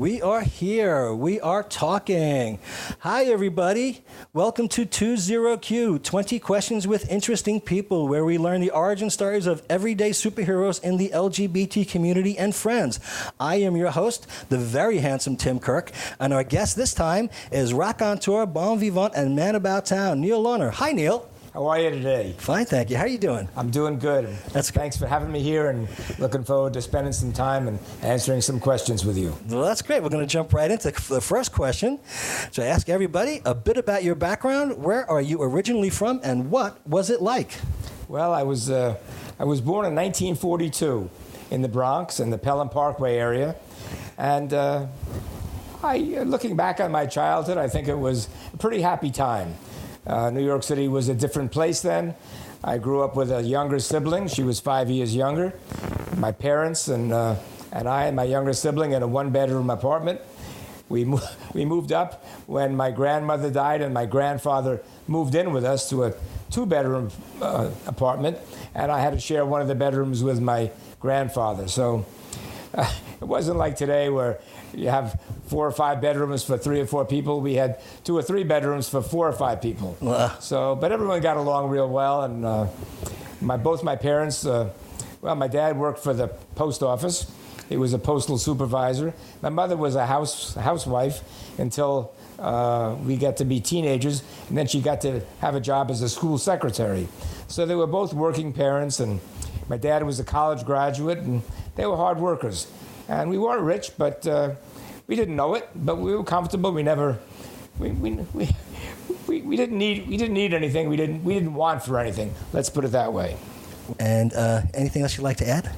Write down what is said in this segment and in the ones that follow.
We are here. We are talking. Hi, everybody. Welcome to 20Q, 20 Questions with Interesting People, where we learn the origin stories of everyday superheroes in the LGBT community and friends. I am your host, the very handsome Tim Kirk, and our guest this time is raconteur, bon vivant, and man about town, Neil Lerner. Hi, Neil. How are you today? Fine, thank you. How are you doing? I'm doing good. Thanks for having me here and looking forward to spending some time and answering some questions with you. Well, that's great. We're going to jump right into the first question. So I ask everybody a bit about your background. Where are you originally from and what was it like? Well, I was born in 1942 in the Bronx, in the Pelham Parkway area. And looking back on my childhood, I think it was a pretty happy time. New York City was a different place then. I grew up with a younger sibling. She was 5 years younger. My parents and I and my younger sibling in a one-bedroom apartment. We moved up when my grandmother died, and my grandfather moved in with us to a two-bedroom apartment, and I had to share one of the bedrooms with my grandfather. So it wasn't like today where you have 4 or 5 bedrooms for 3 or 4 people. We had 2 or 3 bedrooms for 4 or 5 people. But everyone got along real well. And both my parents, my dad worked for the post office. He was a postal supervisor. My mother was a housewife until we got to be teenagers, and then she got to have a job as a school secretary. So they were both working parents, and my dad was a college graduate, and they were hard workers. And we weren't rich, but we didn't know it. But we were comfortable. We didn't need anything. We didn't want for anything. Let's put it that way. And anything else you'd like to add?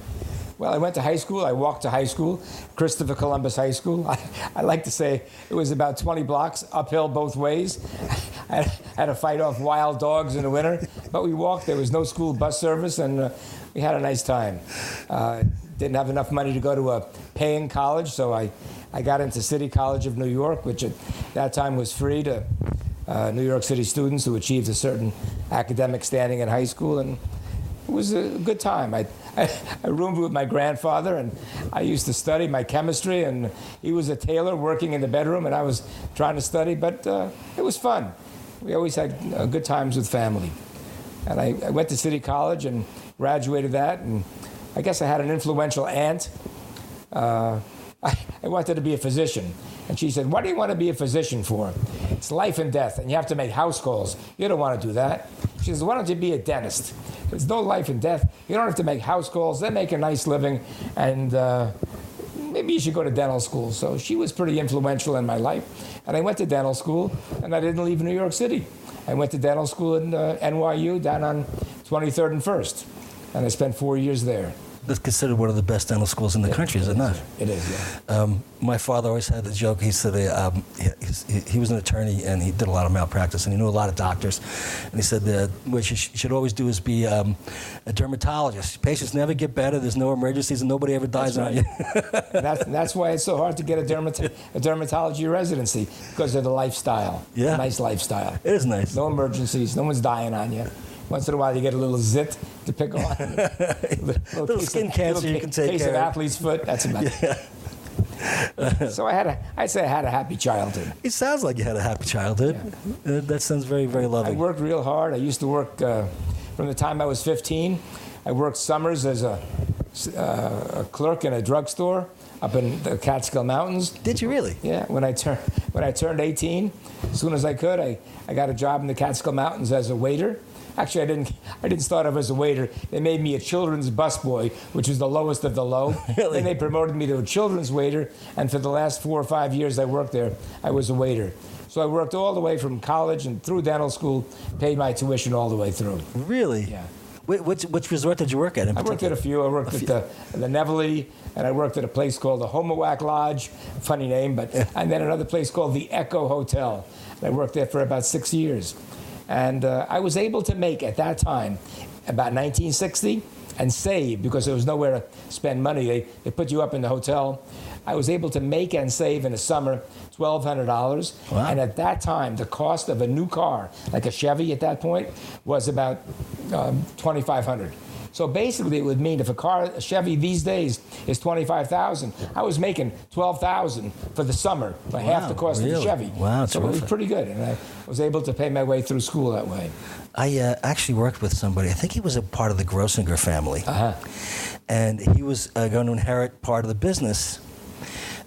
Well, I went to high school. I walked to high school, Christopher Columbus High School. I like to say it was about 20 blocks uphill both ways. I had to fight off wild dogs in the winter, but we walked. There was no school bus service, and we had a nice time. Didn't have enough money to go to a paying college, so I got into City College of New York, which at that time was free to New York City students who achieved a certain academic standing in high school, and it was a good time. I roomed with my grandfather, and I used to study my chemistry, and he was a tailor working in the bedroom, and I was trying to study, but it was fun. We always had good times with family. And I went to City College and graduated that, and I guess I had an influential aunt. I wanted to be a physician. And she said, "What do you want to be a physician for? It's life and death, and you have to make house calls. You don't want to do that." She says, "Why don't you be a dentist? There's no life and death. You don't have to make house calls. They make a nice living, and maybe you should go to dental school." So she was pretty influential in my life. And I went to dental school, and I didn't leave New York City. I went to dental school in NYU down on 23rd and 1st, and I spent 4 years there. It's considered one of the best dental schools in the country, is it not? It is, yeah. My father always had the joke. He said he was an attorney, and he did a lot of malpractice, and he knew a lot of doctors. And he said that what you should always do is be a dermatologist. Patients never get better. There's no emergencies, and nobody ever dies on you. That's why it's so hard to get a dermatology residency, because of the lifestyle. Yeah. Nice lifestyle. It is nice. No emergencies. No one's dying on you. Once in a while, you get a little zit to pick on. little skin cancer you can take case care of of. athlete's foot. That's about it. So I'd say I had a happy childhood. It sounds like you had a happy childhood. Yeah. That sounds very, very lovely. I worked real hard. I used to work from the time I was 15. I worked summers as a clerk in a drugstore up in the Catskill Mountains. Did you really? Yeah. When I turned 18, as soon as I could, I got a job in the Catskill Mountains as a waiter. Actually, I didn't start off as a waiter. They made me a children's busboy, which was the lowest of the low. Really? Then they promoted me to a children's waiter, and for the last 4 or 5 years I worked there, I was a waiter. So I worked all the way from college and through dental school, paid my tuition all the way through. Really? Yeah. Which resort did you work at in particular? I worked at a few. I worked at the Nevele, and I worked at a place called the Homowack Lodge, funny name, and then another place called the Echo Hotel. And I worked there for about 6 years. And I was able to make, at that time, about 1960, and save, because there was nowhere to spend money. They put you up in the hotel. I was able to make and save in the summer $1,200. Wow. And at that time, the cost of a new car, like a Chevy at that point, was about $2,500. So basically, it would mean if a Chevy these days is $25,000. I was making $12,000 for the summer, for half the cost of the Chevy. Wow, so it was pretty good, and I was able to pay my way through school that way. I actually worked with somebody. I think he was a part of the Grossinger family, and he was going to inherit part of the business.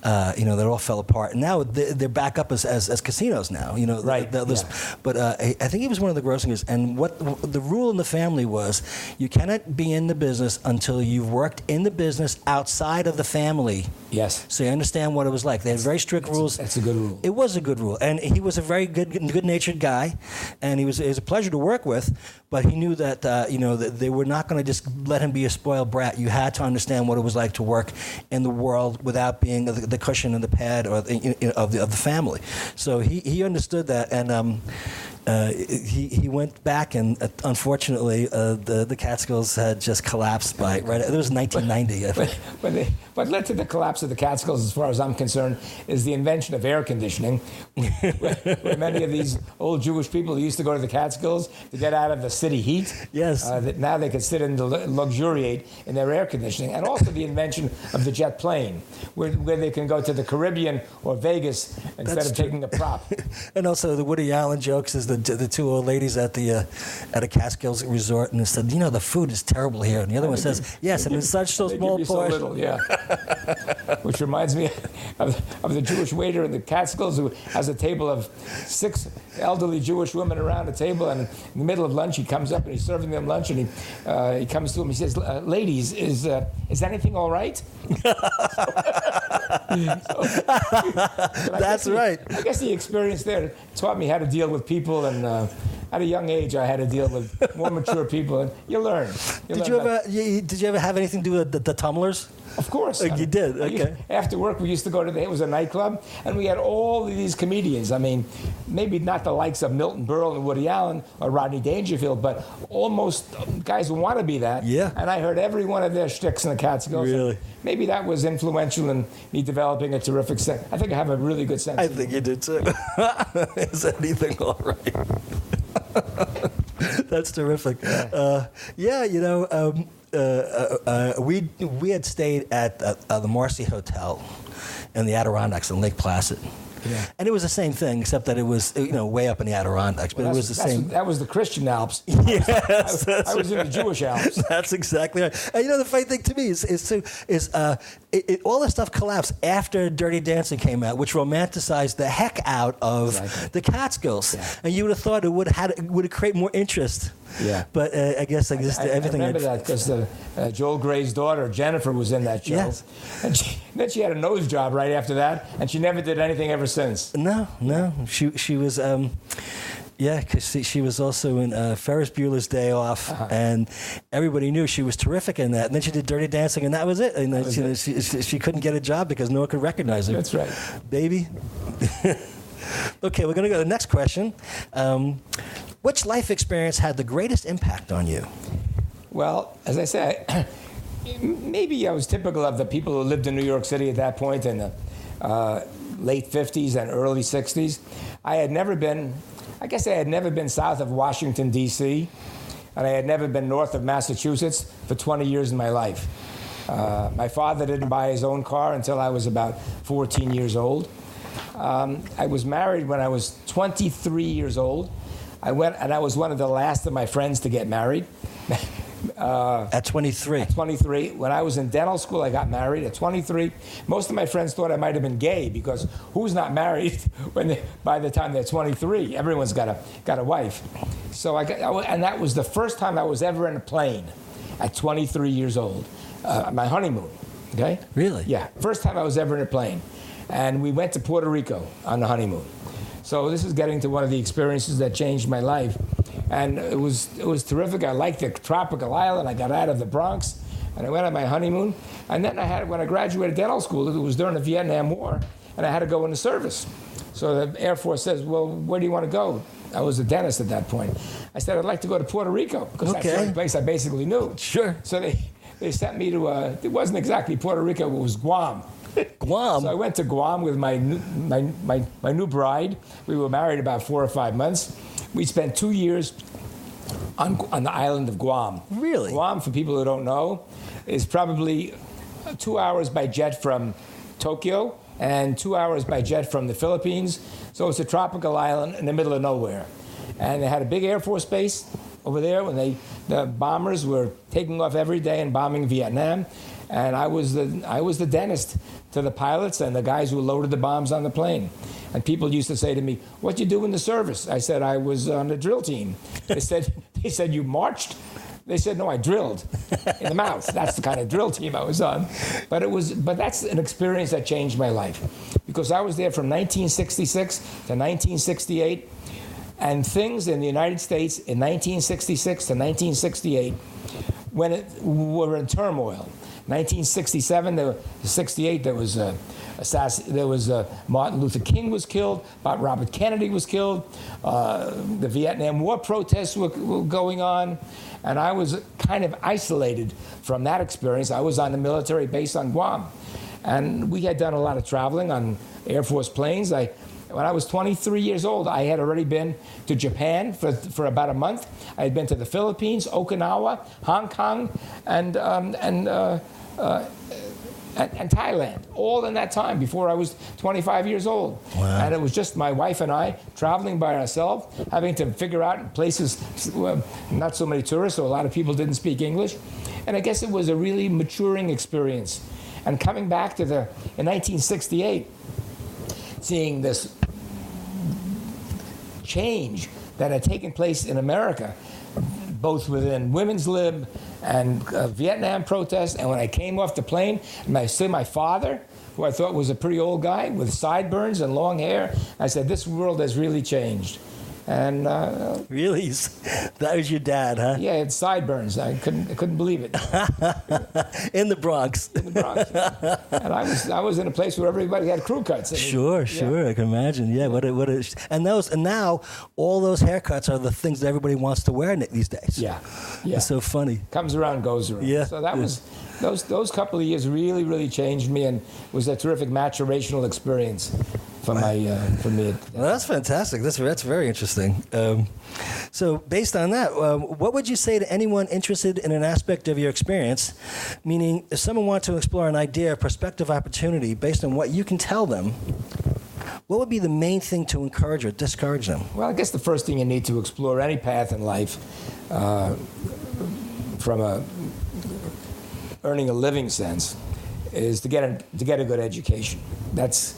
That all fell apart. And now they're back up as casinos now. Right. But I think he was one of the Grossingers. And what the rule in the family was, you cannot be in the business until you've worked in the business outside of the family. Yes. So you understand what it was like. They had very strict rules. That's a good rule. It was a good rule, and he was a very good-natured guy, and it was a pleasure to work with. But he knew that that they were not going to just let him be a spoiled brat. You had to understand what it was like to work in the world without being the cushion and the pad of the family. So he understood that, and he went back, and unfortunately the Catskills had just collapsed it was 1990. I think. What led to the collapse of the Catskills, as far as I'm concerned, is the invention of air conditioning. where many of these old Jewish people used to go to the Catskills to get out of the city heat. Yes. That now they could sit and luxuriate in their air conditioning, and also the invention of the jet plane, where they can go to the Caribbean or Vegas instead of taking a prop. And also the Woody Allen jokes is the two old ladies at a Catskills resort, and they said, the food is terrible here, and the other one says, yes, and it's such so small portion. So little, yeah. Which reminds me of the Jewish waiter in the Catskills who has a table of 6 elderly Jewish women around a table, and in the middle of lunch he comes up and he's serving them lunch, and he comes to them, he says, ladies, is anything all right? That's right. I guess the experience there taught me how to deal with people, and at a young age I had to deal with more mature people, and you learn. Did you ever have anything to do with the tumblers? Of course. You did? Okay. After work, we used to go to it was a nightclub, and we had all of these comedians. I mean, maybe not the likes of Milton Berle and Woody Allen or Rodney Dangerfield, but almost guys who want to be that. Yeah. And I heard every one of their shticks in the Catskills. Really? Maybe that was influential in me developing a terrific sense. I think I have a really good sense. I think you did too. Is anything all right? That's terrific. We had stayed at the Marcy Hotel in the Adirondacks in Lake Placid. Yeah. And it was the same thing, except that it was way up in the Adirondacks, but it was the same. That was the Christian Alps. Yes, I was in the Jewish Alps. That's exactly right. And the funny thing to me is all this stuff collapsed after Dirty Dancing came out, which romanticized the heck out of the Catskills. Yeah. And you would have thought it would have created more interest. Yeah. But I guess everything. I remember that because Joel Gray's daughter Jennifer was in that show. Yes. And then she had a nose job right after that, and she never did anything ever since. No. She was. Because she was also in Ferris Bueller's Day Off, and everybody knew she was terrific in that. And then she did Dirty Dancing, and that was it. And then she couldn't get a job because no one could recognize her. That's right. Baby. Okay, we're going to go to the next question. Which life experience had the greatest impact on you? Well, as I said, maybe I was typical of the people who lived in New York City at that point in the late 50s and early 60s. I had never been south of Washington, D.C., and I had never been north of Massachusetts for 20 years in my life. My father didn't buy his own car until I was about 14 years old. I was married when I was 23 years old. I was one of the last of my friends to get married. At 23? At 23. When I was in dental school, I got married at 23. Most of my friends thought I might have been gay because who's not married by the time they're 23? Everyone's got a wife. So and that was the first time I was ever in a plane at 23 years old. My honeymoon. Okay? Really? Yeah. First time I was ever in a plane. And we went to Puerto Rico on the honeymoon. So this is getting to one of the experiences that changed my life. And it was terrific. I liked the tropical island. I got out of the Bronx, and I went on my honeymoon. And then when I graduated dental school, it was during the Vietnam War, and I had to go into service. So the Air Force says, well, where do you want to go? I was a dentist at that point. I said, I'd like to go to Puerto Rico, because that's the only place I basically knew. Sure. So they sent me to, it wasn't exactly Puerto Rico, it was Guam. Guam. So I went to Guam with my new bride. We were married about 4 or 5 months. We spent 2 years on the island of Guam. Really? Guam, for people who don't know, is probably 2 hours by jet from Tokyo and 2 hours by jet from the Philippines. So it's a tropical island in the middle of nowhere. And they had a big Air Force base over there when the bombers were taking off every day and bombing Vietnam. And I was the dentist to the pilots and the guys who loaded the bombs on the plane. And people used to say to me, "What'd you do in the service?" I said, "I was on the drill team." They said, "You marched?" They said, "No, I drilled in the mouth." That's the kind of drill team I was on. But that's an experience that changed my life, because I was there from 1966 to 1968, and things in the United States in 1966 to 1968 when it were in turmoil. 1967, 68, there was Martin Luther King was killed, Robert Kennedy was killed, the Vietnam War protests were going on, and I was kind of isolated from that experience. I was on a military base on Guam, and we had done a lot of traveling on Air Force planes. When I was 23 years old, I had already been to Japan for about a month. I had been to the Philippines, Okinawa, Hong Kong, and Thailand, all in that time before I was 25 years old. Wow. And it was just my wife and I traveling by ourselves, having to figure out places, not so many tourists, so a lot of people didn't speak English. And I guess it was a really maturing experience. And coming back in 1968, seeing this change that had taken place in America, both within women's lib and Vietnam protests. And when I came off the plane, and I saw my father, who I thought was a pretty old guy with sideburns and long hair, I said, "This world has really changed." And Really? That was your dad, huh? yeah, it's sideburns. I couldn't believe it. In the Bronx. In the Bronx. And I was in a place where everybody had crew cuts. Sure, I can imagine. Yeah, and now all those haircuts are the things that everybody wants to wear these days. Yeah. It's so funny. Comes around, goes around. Yeah. So that was those couple of years really, really changed me, and was a terrific maturational experience for me. Well, that's fantastic. That's very interesting. So based on that, what would you say to anyone interested in an aspect of your experience? Meaning, if someone wanted to explore an idea, a prospective opportunity, based on what you can tell them, what would be the main thing to encourage or discourage them? Well, I guess the first thing you need to explore any path in life, from earning a living sense, is to get a good education. That's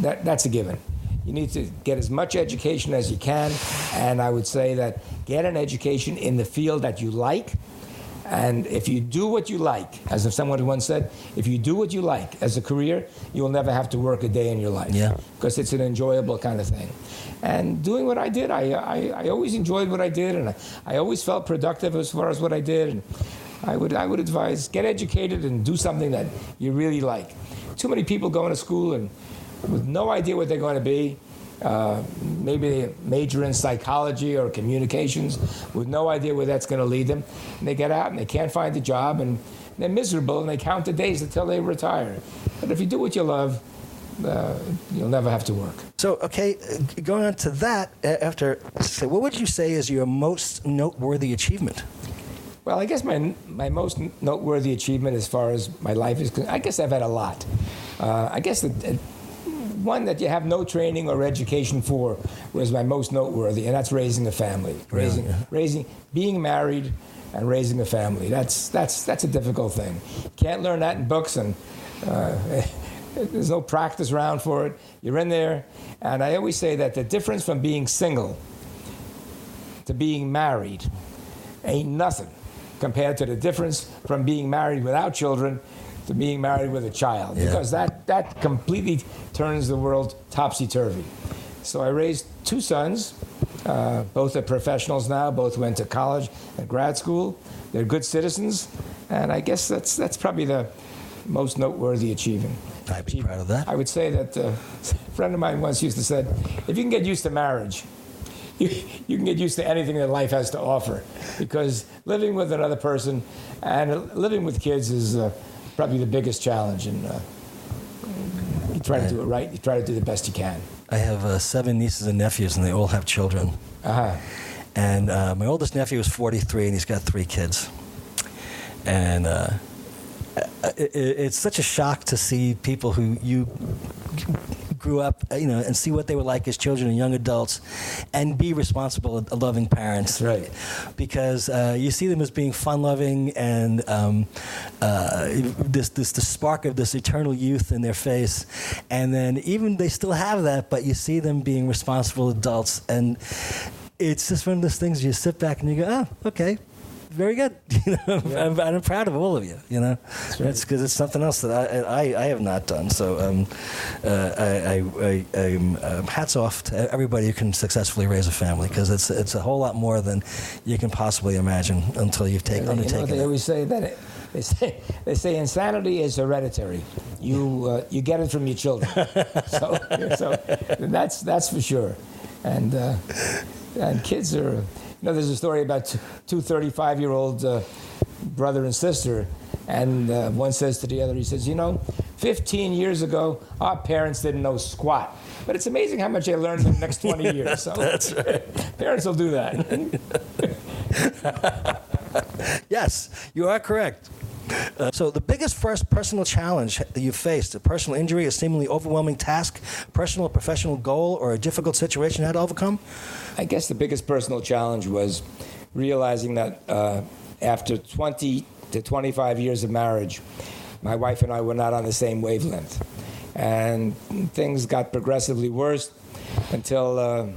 a given. You need to get as much education as you can, and I would say that get an education in the field that you like. And if you do what you like, as if someone once said, if you do what you like as a career, you will never have to work a day in your life. Yeah. Because it's an enjoyable kind of thing. And doing what I did, I always enjoyed what I did, and I always felt productive as far as what I did. And I would advise, get educated and do something that you really like. Too many people going to school and with no idea what they're going to be. Maybe they major in psychology or communications with no idea where that's going to lead them. And they get out and they can't find a job, and they're miserable, and they count the days until they retire. But if you do what you love, you'll never have to work. So, okay, going on to that, what would you say is your most noteworthy achievement? Well, I guess my most noteworthy achievement as far as my life is concerned, I guess I've had a lot. I guess one that you have no training or education for was my most noteworthy, and that's raising a family. Being married and raising a family. That's a difficult thing. You can't learn that in books, and there's no practice round for it. You're in there, and I always say that the difference from being single to being married ain't nothing compared to the difference from being married without children to being married with a child, because that completely turns the world topsy-turvy. So I raised two sons, both are professionals now, both went to college and grad school. They're good citizens, and I guess that's probably the most noteworthy achievement. I'd be proud of that. I would say that a friend of mine once used to say, if you can get used to marriage, you can get used to anything that life has to offer, because living with another person and living with kids is probably the biggest challenge, and you try to do it right. You try to do the best you can. I have 7 nieces and nephews, and they all have children. And my oldest nephew is 43, and he's got 3 kids. And it's such a shock to see people who you grew up, and see what they were like as children and young adults, and be responsible, loving parents. That's right. Because you see them as being fun-loving and the spark of this eternal youth in their face, and then even they still have that, but you see them being responsible adults, and it's just one of those things you sit back and you go, oh, okay. Very good. I'm proud of all of you. That's right. It's because it's something else that I have not done. So hats off to everybody who can successfully raise a family, because it's a whole lot more than you can possibly imagine until you've undertaken they it. always say that they say insanity is hereditary. You get it from your children. so that's for sure. And kids are. There's a story about two 35-year-old brother and sister, and one says to the other, he says, 15 years ago, our parents didn't know squat. But it's amazing how much they learned in the next 20 years. So That's right. Parents will do that. Yes, you are correct. So the biggest first personal challenge that you faced, a personal injury, a seemingly overwhelming task, personal or professional goal, or a difficult situation you had to overcome? I guess the biggest personal challenge was realizing that after 20 to 25 years of marriage, my wife and I were not on the same wavelength. And things got progressively worse until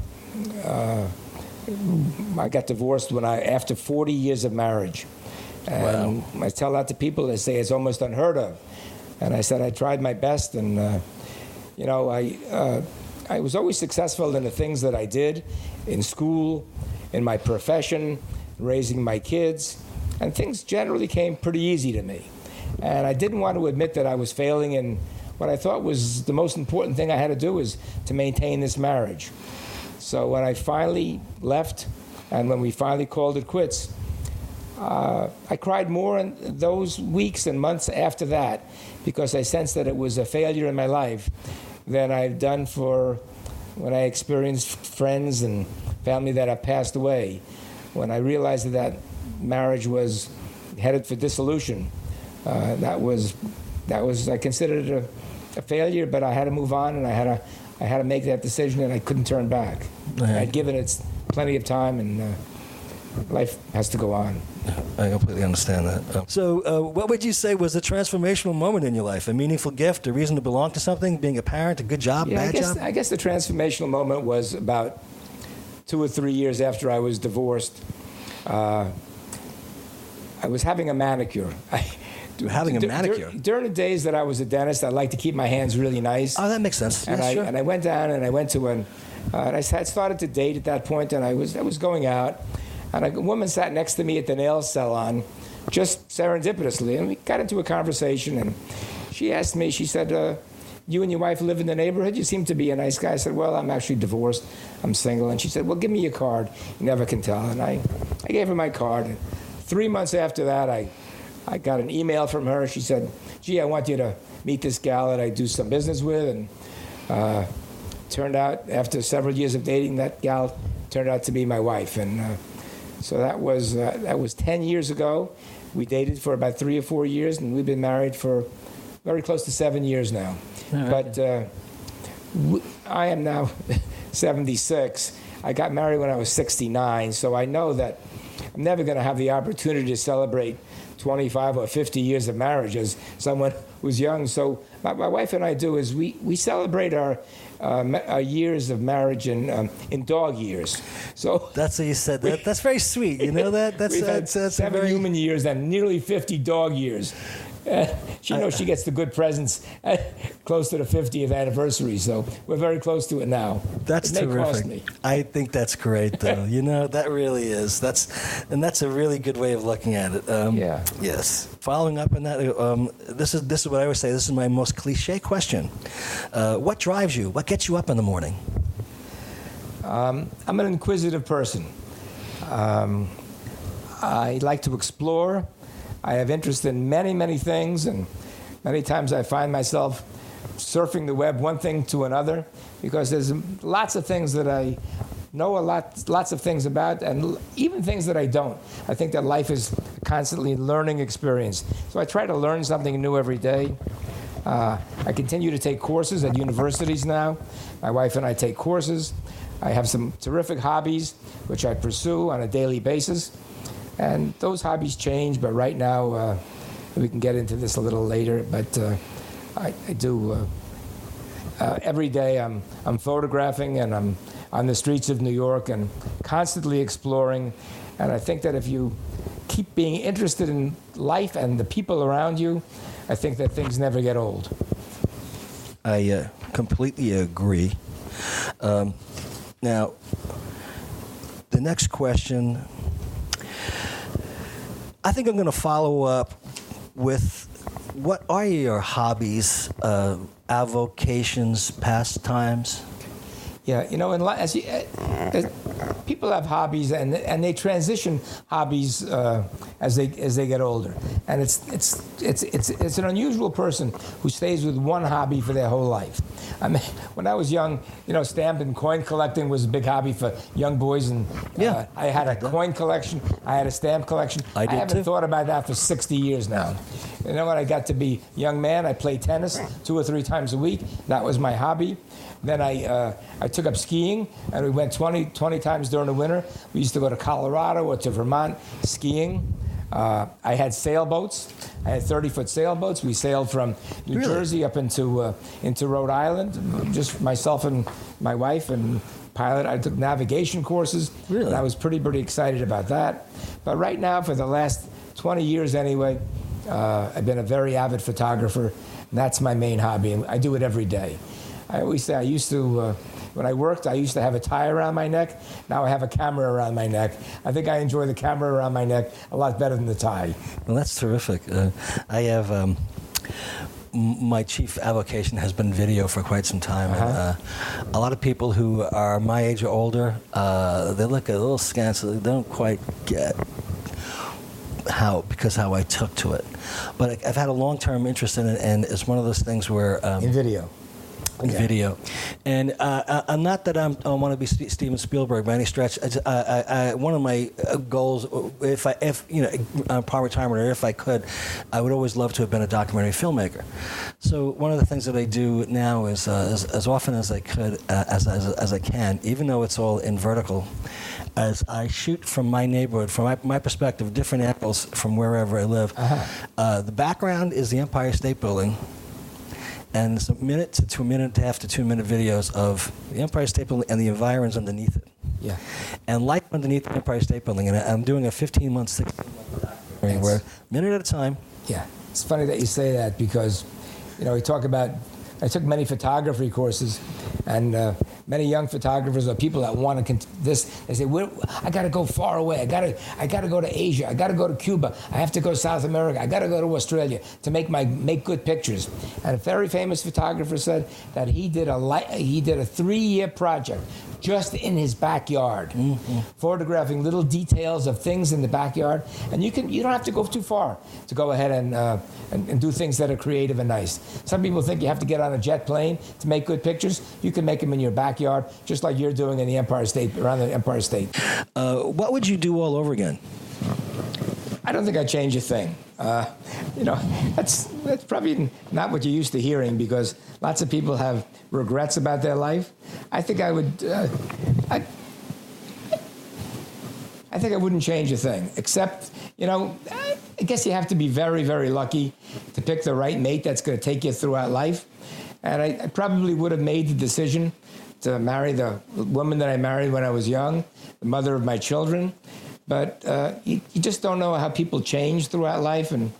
I got divorced after 40 years of marriage. And wow. I tell that to people, they say it's almost unheard of. And I said I tried my best, and I was always successful in the things that I did, in school, in my profession, raising my kids, and things generally came pretty easy to me. And I didn't want to admit that I was failing, and what I thought was the most important thing I had to do was to maintain this marriage. So when I finally left, and when we finally called it quits, I cried more in those weeks and months after that, because I sensed that it was a failure in my life than I've done when I experienced friends and family that have passed away. When I realized that marriage was headed for dissolution, that was I considered it a failure, but I had to move on, and I had to make that decision, and I couldn't turn back. Right. I'd given it plenty of time, and life has to go on. I completely understand that. So what would you say was a transformational moment in your life? A meaningful gift, a reason to belong to something, being a parent, a good job, bad job? I guess the transformational moment was about 2 or 3 years after I was divorced. I was having a manicure. Having a manicure? During the days that I was a dentist, I liked to keep my hands really nice. Oh, that makes sense. And, sure. And I went down and I went to and I had started to date at that point, and I was going out. And a woman sat next to me at the nail salon, just serendipitously, and we got into a conversation, and she asked me, she said, you and your wife live in the neighborhood? You seem to be a nice guy. I said, well, I'm actually divorced. I'm single. And she said, well, give me your card. You never can tell. And I gave her my card. And 3 months after that, I got an email from her. She said, gee, I want you to meet this gal that I do some business with. And turned out, after several years of dating, that gal turned out to be my wife. And so that was 10 years ago. We dated for about 3 or 4 years, and we've been married for very close to 7 years now. Right. But I am now 76. I got married when I was 69, so I know that I'm never going to have the opportunity to celebrate 25 or 50 years of marriage as someone who's young. So my wife and I do is we celebrate our years of marriage in dog years. So that's what you said. That's very sweet. You know that? That's we've had that's 7 human years and nearly 50 dog years. She knows she gets the good presents close to the 50th anniversary, so we're very close to it now. That's it may terrific. cost me. I think that's great, though. That really is. That's a really good way of looking at it. Yeah. Yes. Following up on that, this is what I always say. This is my most cliche question. What drives you? What gets you up in the morning? I'm an inquisitive person. I like to explore. I have interest in many, many things, and many times I find myself surfing the web one thing to another, because there's lots of things that I know lots of things about, and even things that I don't. I think that life is a constantly learning experience. So I try to learn something new every day. I continue to take courses at universities now. My wife and I take courses. I have some terrific hobbies, which I pursue on a daily basis. And those hobbies change, but right now, we can get into this a little later, but I do, every day I'm photographing, and I'm on the streets of New York and constantly exploring. And I think that if you keep being interested in life and the people around you, I think that things never get old. I completely agree. Now, the next question, I think I'm going to follow up with, what are your hobbies, avocations, pastimes? Yeah, as people have hobbies, and they transition hobbies as they get older, and it's an unusual person who stays with one hobby for their whole life. I mean, when I was young, stamp and coin collecting was a big hobby for young boys, and I had a coin collection, I had a stamp collection. I haven't thought about that for 60 years now. When I got to be a young man, I played tennis 2 or 3 times a week. That was my hobby. Then I took up skiing, and we went 20 times during the winter. We used to go to Colorado or to Vermont skiing. I had sailboats. I had 30-foot sailboats. We sailed from New Jersey up into Rhode Island, just myself and my wife and pilot. I took navigation courses. Really? And I was pretty excited about that. But right now, for the last 20 years anyway, I've been a very avid photographer, and that's my main hobby, and I do it every day. I always say I used to, when I worked, I used to have a tie around my neck. Now I have a camera around my neck. I think I enjoy the camera around my neck a lot better than the tie. Well, that's terrific. I have, my chief avocation has been video for quite some time. And, a lot of people who are my age or older, they look a little scant, so they don't quite get how I took to it. But I've had a long-term interest in it, and it's one of those things where... in video. Video, and I'm not that I want to be Steven Spielberg by any stretch. One of my goals, if upon retirement, or if I could, I would always love to have been a documentary filmmaker. So one of the things that I do now is as often as I could, as I can, even though it's all in vertical, as I shoot from my neighborhood, from my perspective, different angles from wherever I live. The background is the Empire State Building. And it's a minute to a minute and a half to 2 minute videos of the Empire State Building and the environs underneath it. Yeah. And like underneath the Empire State Building, and I'm doing a 15-month, 16-month documentary where, a minute at a time. Yeah. It's funny that you say that because, we talk about, I took many photography courses, and many young photographers or people that want to they say, I got to go far away. I got to go to Asia. I got to go to Cuba. I have to go to South America. I got to go to Australia to make good pictures. And a very famous photographer said that he did a 3-year project just in his backyard, photographing little details of things in the backyard. And you don't have to go too far to go ahead and do things that are creative and nice. Some people think you have to get on a jet plane to make good pictures. You can make them in your backyard, just like you're doing in the Empire State, around the Empire State. What would you do all over again? I don't think I'd change a thing. That's probably not what you're used to hearing, because lots of people have regrets about their life. I think I would. I think I wouldn't change a thing, except, I guess you have to be very, very lucky to pick the right mate that's going to take you throughout life. And I probably would have made the decision to marry the woman that I married when I was young, the mother of my children. But you just don't know how people change throughout life, and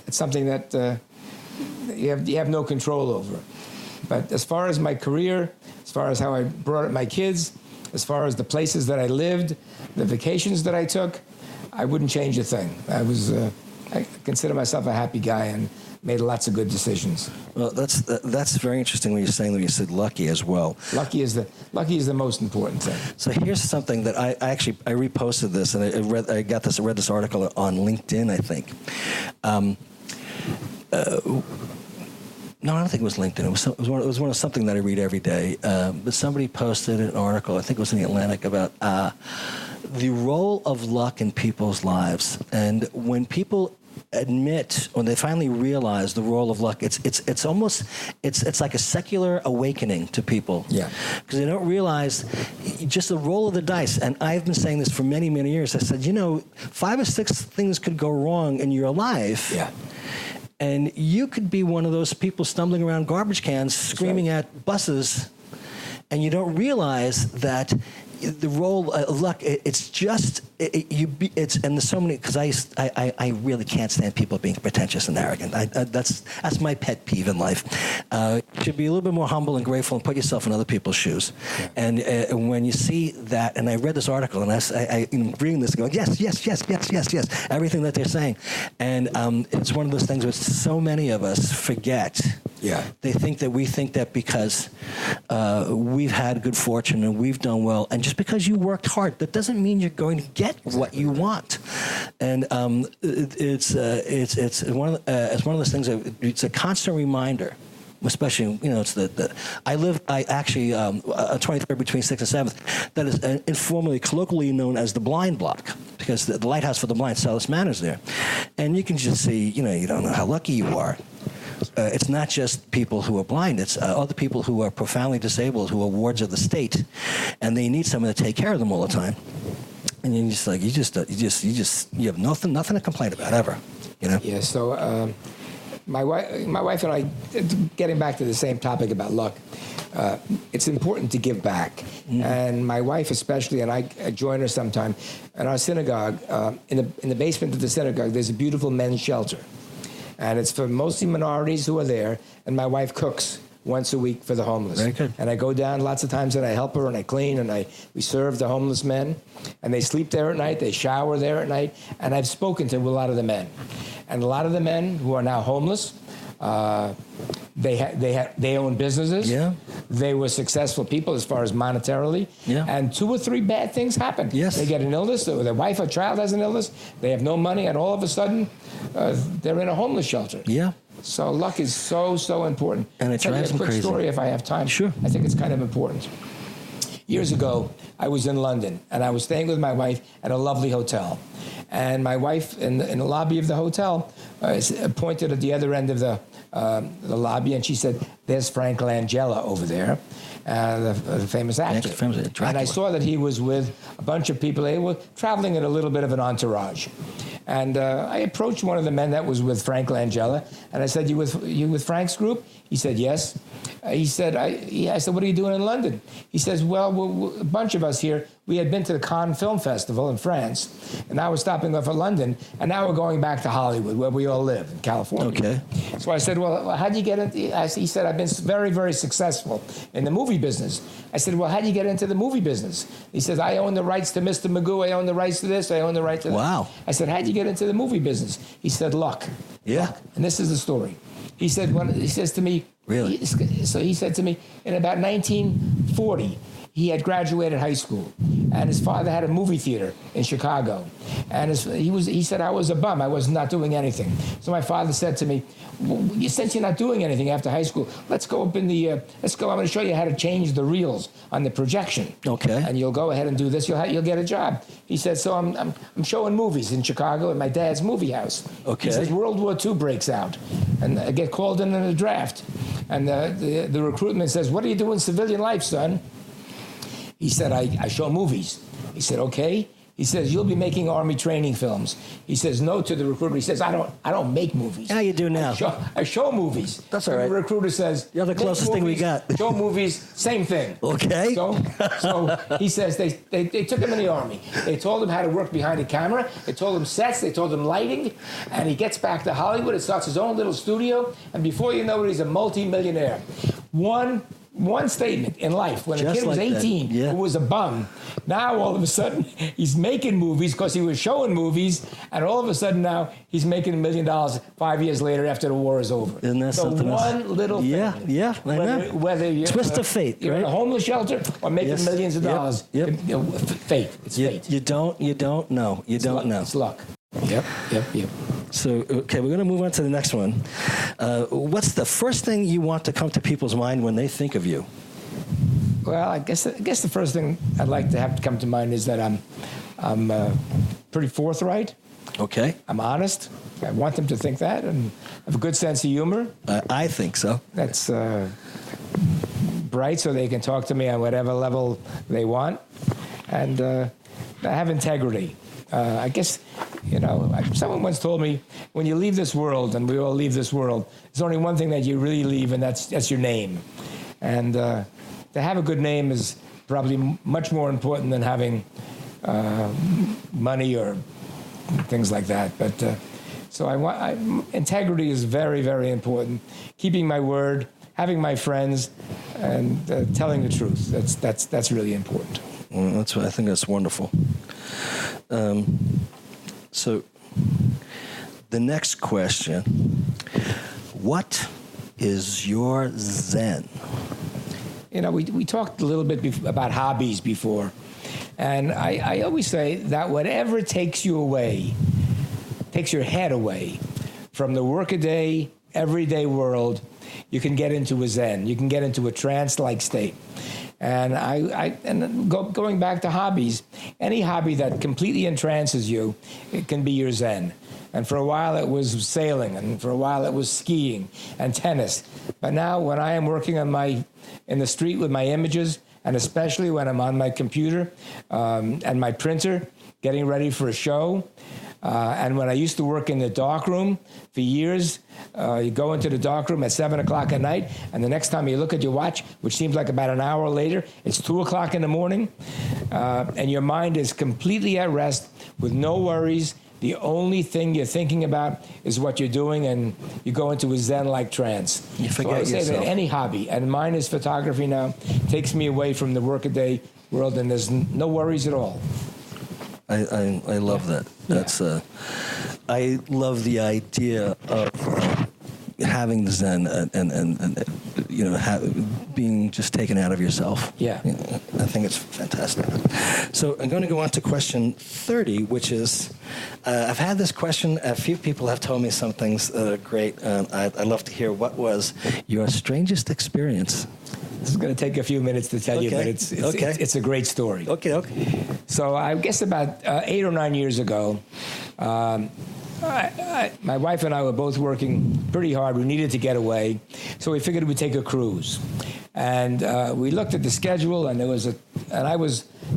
it's something that you have no control over. But as far as my career, as far as how I brought up my kids, as far as the places that I lived, the vacations that I took, I wouldn't change a thing. I consider myself a happy guy and made lots of good decisions. Well, that's very interesting when you're saying that you said lucky as well. Lucky is the most important thing. So here's something that I reposted this, and I read this article on LinkedIn, I think. No, I don't think it was LinkedIn. It was something that I read every day. But somebody posted an article, I think it was in the Atlantic, about the role of luck in people's lives. And when people admit, when they finally realize the role of luck, it's almost like a secular awakening to people. Yeah. Because they don't realize just the roll of the dice. And I've been saying this for many, many years. I said, 5 or 6 things could go wrong in your life. Yeah. And you could be one of those people stumbling around garbage cans, screaming at buses, and you don't realize that the role of luck, it's just, and there's so many, because I really can't stand people being pretentious and arrogant. That's my pet peeve in life. You should be a little bit more humble and grateful and put yourself in other people's shoes. Yeah. And when you see that, and I read this article, and I reading this going, yes, everything that they're saying. And it's one of those things which so many of us forget. Yeah. They think that because we've had good fortune and we've done well, and just because you worked hard, that doesn't mean you're going to get what you want. And it's one of those things. It's a constant reminder. Especially, it's I actually 23rd between 6th and 7th. That is informally, colloquially known as the blind block, because the Lighthouse for the Blind, Celis Manor's there, and you can just see, you don't know how lucky you are. It's not just people who are blind; it's other people who are profoundly disabled, who are wards of the state, and they need someone to take care of them all the time. And you're just like, you have nothing to complain about ever, Yeah. So. My wife and I, getting back to the same topic about luck, it's important to give back. Mm-hmm. And my wife especially, and I join her sometime, in our synagogue, in the basement of the synagogue, there's a beautiful men's shelter. And it's for mostly minorities who are there, and my wife cooks once a week for the homeless. Very good. And I go down lots of times and I help her and I clean and we serve the homeless men. And they sleep there at night, they shower there at night. And I've spoken to a lot of the men. And a lot of the men who are now homeless, they own businesses. Yeah. They were successful people as far as monetarily. Yeah. And 2 or 3 bad things happen. Yes. They get an illness, or their wife or child has an illness, they have no money, and all of a sudden, they're in a homeless shelter. Yeah. So luck is so important. And it drives them crazy. A quick story if I have time. Sure. I think it's kind of important. Years ago, I was in London, and I was staying with my wife at a lovely hotel. And my wife, in the lobby of the hotel, pointed at the other end of the lobby, and she said, "There's Frank Langella over there, the famous actor." And I saw that he was with a bunch of people. They were traveling in a little bit of an entourage. And I approached one of the men that was with Frank Langella, and I said, "You with Frank's group?" He said, "Yes." I said, "What are you doing in London?" He says, "Well, a bunch of us here, we had been to the Cannes Film Festival in France, and now we're stopping off at London, and now we're going back to Hollywood, where we all live, in California." Okay. So I said, "Well, how'd you get into?" He said, "I've been very, very successful in the movie business." I said, "Well, how'd you get into the movie business?" He says, "I own the rights to Mr. Magoo. I own the rights to this. I own the right to that." Wow. I said, "How'd you get into the movie business?" He said, "Luck." Yeah. Luck. And this is the story. He says to me, really? So he said to me, in about 1940, he had graduated high school, and his father had a movie theater in Chicago. And he said, "I was a bum. I was not doing anything." So my father said to me, "Well, since you're not doing anything after high school, let's go up in the, I'm going to show you how to change the reels on the projection. Okay. And you'll go ahead and do this. You'll get a job." He said, "So I'm showing movies in Chicago at my dad's movie house." Okay. He says, World War II breaks out, and I get called in a draft. And the recruitment says, "What do you do in civilian life, son?" He said, I show movies." He said, "Okay." He says, "You'll be making Army training films." He says no to the recruiter. He says, I don't make movies. How you do now? I show movies." That's all right. The recruiter says, "You're the closest thing we got." Show movies, same thing. Okay. So he says they took him in the Army. They told him how to work behind a camera. They told him sets. They told him lighting. And he gets back to Hollywood and starts his own little studio. And before you know it, he's a multi-millionaire. One statement in life, when a kid was 18, who was a bum, now all of a sudden he's making movies because he was showing movies, and all of a sudden now he's making $1 million 5 years later after the war is over. Isn't that so something else? One little thing. Yeah, I know. Whether you're twist of fate, you're right? in a homeless shelter or making millions of dollars. Yep. Fate. It's fate. You don't know. You don't know. It's luck. Yep. So, okay, we're going to move on to the next one. What's the first thing you want to come to people's mind when they think of you? Well, I guess the first thing I'd like to have come to mind is that I'm pretty forthright. Okay. I'm honest. I want them to think that, and have a good sense of humor. I think so. That's bright, so they can talk to me on whatever level they want. And I have integrity. I guess, someone once told me, when you leave this world, and we all leave this world, there's only one thing that you really leave, and that's your name. And to have a good name is probably much more important than having money or things like that. But so integrity is very, very important. Keeping my word, having my friends, and telling the truth. That's really important. Well, I think that's wonderful. So the next question, what is your Zen? We talked a little bit about hobbies before, and I always say that whatever takes you away, takes your head away from the workaday, everyday world, you can get into a Zen. You can get into a trance-like state. And going back to hobbies, any hobby that completely entrances you, it can be your Zen. And for a while it was sailing, and for a while it was skiing and tennis. But now when I am working in the street with my images, and especially when I'm on my computer and my printer, getting ready for a show, and when I used to work in the darkroom for years, you go into the darkroom at 7 o'clock at night, and the next time you look at your watch, which seems like about an hour later, it's 2 o'clock in the morning, and your mind is completely at rest with no worries. The only thing you're thinking about is what you're doing, and you go into a Zen-like trance. You forget so I say that any hobby, and mine is photography now, takes me away from the workaday world, and there's no worries at all. I love that. That's I love the idea of having the Zen and being just taken out of yourself. Yeah. I think it's fantastic. So I'm going to go on to question 30, which is, I've had this question. A few people have told me some things that are great. I'd love to hear, what was your strangest experience? This is going to take a few minutes to tell you, but it's a great story. Okay. So I guess about 8 or 9 years ago, my wife and I were both working pretty hard. We needed to get away, so we figured we'd take a cruise. And we looked at the schedule, and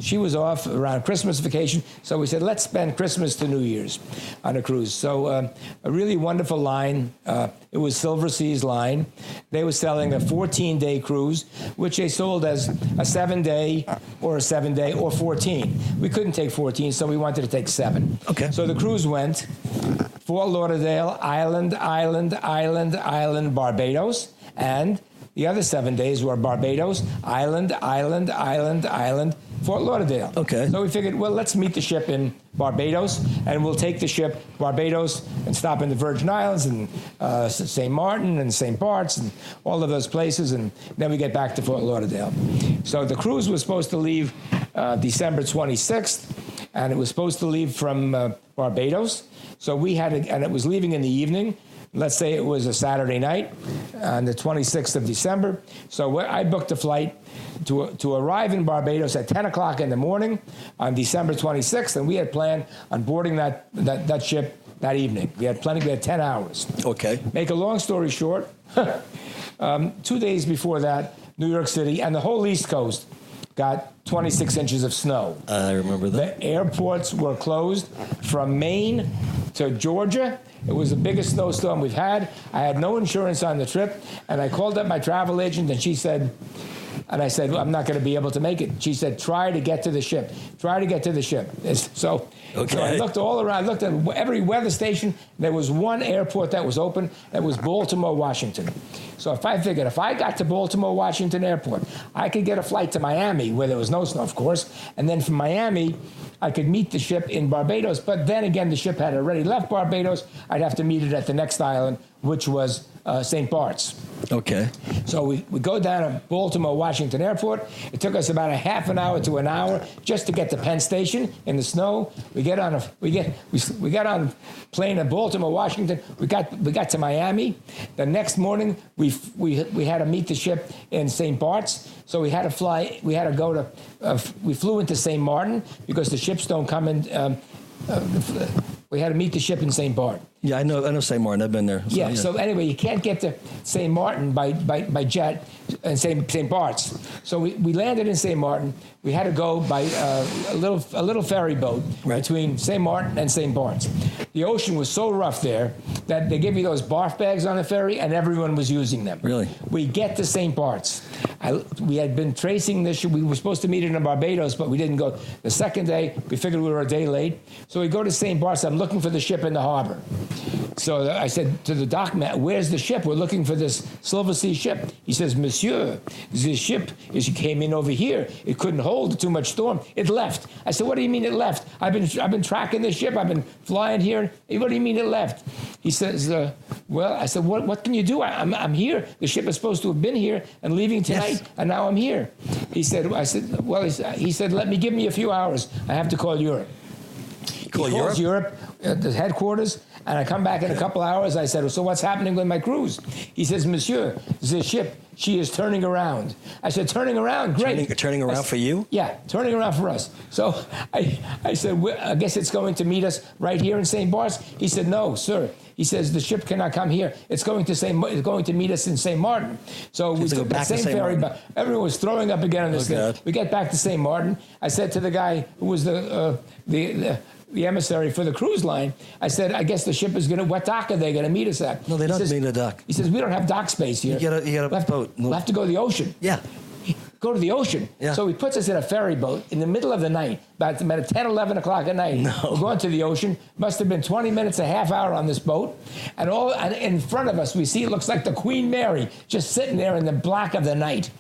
she was off around Christmas vacation, so we said, let's spend Christmas to New Year's on a cruise. So a really wonderful line. It was Silver Seas Line. They were selling a 14-day cruise, which they sold as a 7-day or a 7-day or 14. We couldn't take 14, so we wanted to take 7. Okay. So the cruise went Fort Lauderdale, Island, Barbados, and the other 7 days were Barbados, Island, Fort Lauderdale. Okay. So we figured, well, let's meet the ship in Barbados, and we'll take the ship Barbados and stop in the Virgin Islands and St. Martin and St. Bart's and all of those places, and then we get back to Fort Lauderdale. So the cruise was supposed to leave December 26th, and it was supposed to leave from Barbados. So and it was leaving in the evening. Let's say it was a Saturday night on the 26th of December. So I booked a flight to arrive in Barbados at 10 o'clock in the morning on December 26th, and we had planned on boarding that ship that evening. We had 10 hours. Okay. Make a long story short, 2 days before that, New York City and the whole East Coast got 26 inches of snow. I remember that. The airports were closed from Maine to Georgia. It was the biggest snowstorm we've had. I had no insurance on the trip, and I called up my travel agent, and she said, and I said, well, I'm not going to be able to make it. She said, try to get to the ship. Try to get to the ship. So I looked all around, looked at every weather station. There was one airport that was open. That was Baltimore, Washington. So I figured if I got to Baltimore, Washington airport, I could get a flight to Miami, where there was no snow, of course. And then from Miami, I could meet the ship in Barbados. But then again, the ship had already left Barbados. I'd have to meet it at the next island, which was St. Bart's. Okay. So we go down to Baltimore Washington Airport. It took us about a half an hour to an hour just to get to Penn Station in the snow. We got on a plane in Baltimore Washington. We got to Miami. The next morning we had to meet the ship in St. Bart's. So we had to fly. We had to go to. We flew into St. Martin because the ships don't come in. We had to meet the ship in St. Bart. Yeah, I know St. Martin. I've been there. So, so anyway, you can't get to St. Martin by jet and St. Bart's. So we landed in St. Martin. We had to go by a little ferry boat between St. Martin and St. Bart's. The ocean was so rough there that they give you those barf bags on the ferry, and everyone was using them. Really? We get to St. Bart's. We had been tracing this. We were supposed to meet in Barbados, but we didn't go. The second day, we figured we were a day late. So we go to St. Bart's. I'm looking for the ship in the harbor. So I said to the dockman, "Where's the ship? We're looking for this Silver Sea ship." He says, "Monsieur, the ship came in over here. It couldn't hold too much storm. It left." I said, "What do you mean it left? I've been tracking this ship. I've been flying here. What do you mean it left?" He says, "Well," I said, "What can you do? I'm here. The ship is supposed to have been here and leaving tonight, and now I'm here." He said, he said, give me a few hours. I have to call Europe." He calls Europe, the headquarters, and I come back in a couple hours. I said, "So what's happening with my cruise?" He says, "Monsieur, the ship, she is turning around." I said, "Turning around? Great." Turning around for you? Yeah, turning around for us. So I said, "I guess it's going to meet us right here in St. Bart's." He said, "No, sir." He says, "The ship cannot come here. It's going to meet us in St. Martin." So we took the same ferry, but everyone was throwing up again on this thing. God. We get back to St. Martin. I said to the guy who was the emissary for the cruise line, I said, "I guess the ship is what dock are they going to meet us at?" No, they don't meet a dock. He says, "We don't have dock space here. You got a boat. We'll have to go to the ocean." Yeah. Go to the ocean. Yeah. So he puts us in a ferry boat in the middle of the night, about 10, 11 o'clock at night. No. We're going to the ocean. Must have been 20 minutes, a half hour on this boat. And in front of us, we see it looks like the Queen Mary just sitting there in the black of the night.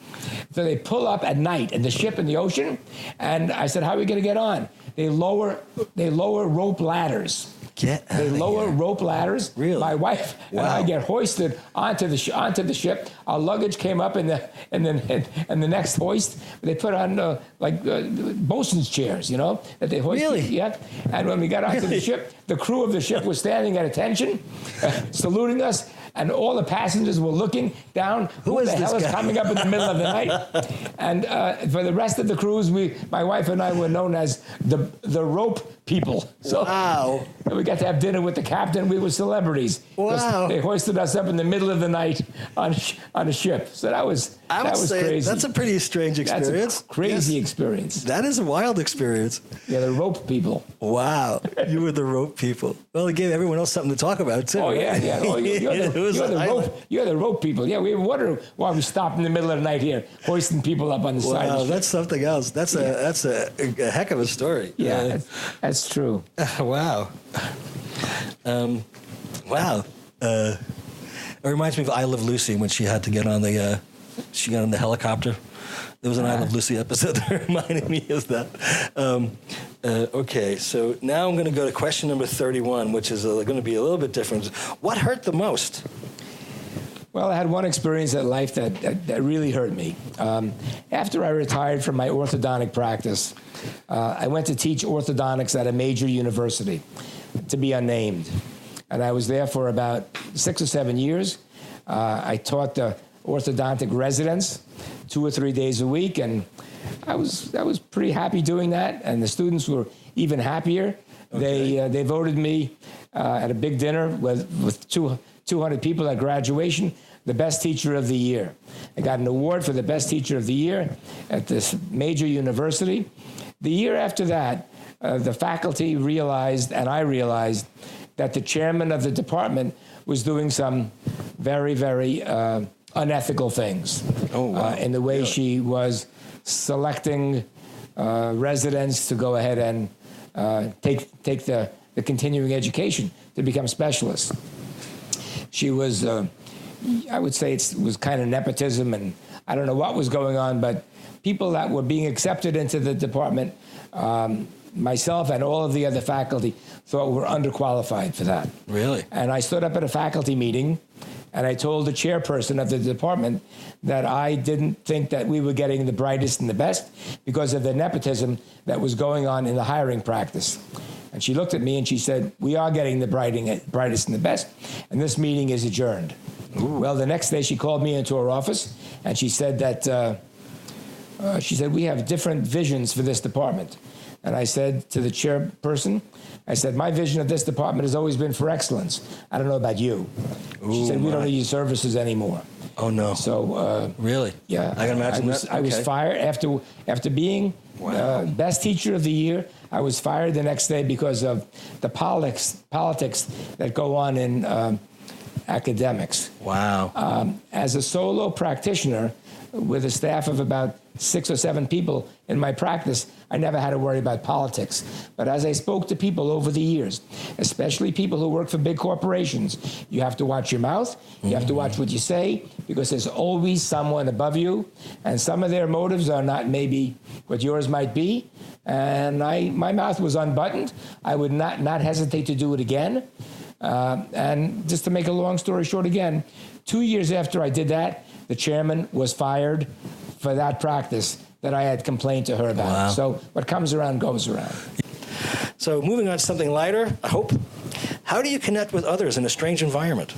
So they pull up at night in the ship in the ocean. And I said, "How are we going to get on?" They lower rope ladders. They lower rope ladders. Really? My wife and I get hoisted onto the ship. Our luggage came up in the next hoist. They put on bosun's chairs, that they hoisted. Really? Yeah. And when we got onto the ship, the crew of the ship was standing at attention, saluting us. And all the passengers were looking down. Who the hell is coming up in the middle of the night? And for the rest of the cruise, my wife and I were known as the rope people. So wow. We got to have dinner with the captain. We were celebrities. Wow. They hoisted us up in the middle of the night on a ship. So that was crazy. That's a pretty strange experience. That's a crazy experience. That is a wild experience. Yeah, the rope people. Wow. You were the rope people. Well, it gave everyone else something to talk about, too. Oh, yeah. Oh, you're the rope people. Yeah, we were wondering why we stopped in the middle of the night here, hoisting people up on the side. Wow, that's something else. That's a heck of a story. Yeah, that's true. Wow. Wow. It reminds me of I Love Lucy when she had to get on the helicopter. There was an I Love Lucy episode that reminded me of that. Okay, so now I'm going to go to question number 31, which is going to be a little bit different. What hurt the most? Well, I had one experience in life that really hurt me. After I retired from my orthodontic practice, I went to teach orthodontics at a major university, to be unnamed. And I was there for about 6 or 7 years. I taught the orthodontic residents 2 or 3 days a week, and I was pretty happy doing that, and the students were even happier. Okay. They voted me at a big dinner with 200 people at graduation, the best teacher of the year. I got an award for the best teacher of the year at this major university. The year after that, the faculty realized, and I realized, that the chairman of the department was doing some very, very unethical things. Oh, wow. In the way she was selecting residents to go ahead and take the continuing education to become specialists. She was, I would say it was kind of nepotism, and I don't know what was going on, but people that were being accepted into the department, myself and all of the other faculty, thought were underqualified for that. Really? And I stood up at a faculty meeting And I told the chairperson of the department that I didn't think that we were getting the brightest and the best because of the nepotism that was going on in the hiring practice. And she looked at me and she said, we are getting the brightest and the best, and this meeting is adjourned. Ooh. Well, the next day she called me into her office and she said that, we have different visions for this department. And I said to the chairperson, I said, my vision of this department has always been for excellence. I don't know about you. Ooh, she said, we don't need your services anymore. Oh, no. So, really? Yeah. I can imagine I was fired after being best teacher of the year. I was fired the next day because of the politics that go on in academics. Wow. As a solo practitioner with a staff of about 6 or 7 people in my practice, I never had to worry about politics. But as I spoke to people over the years, especially people who work for big corporations, you have to watch your mouth, you have to watch what you say, because there's always someone above you, and some of their motives are not maybe what yours might be. And my mouth was unbuttoned. I would not hesitate to do it again. And just to make a long story short again, 2 years after I did that, the chairman was fired for that practice that I had complained to her about. Wow. So what comes around goes around. So moving on to something lighter, I hope. How do you connect with others in a strange environment?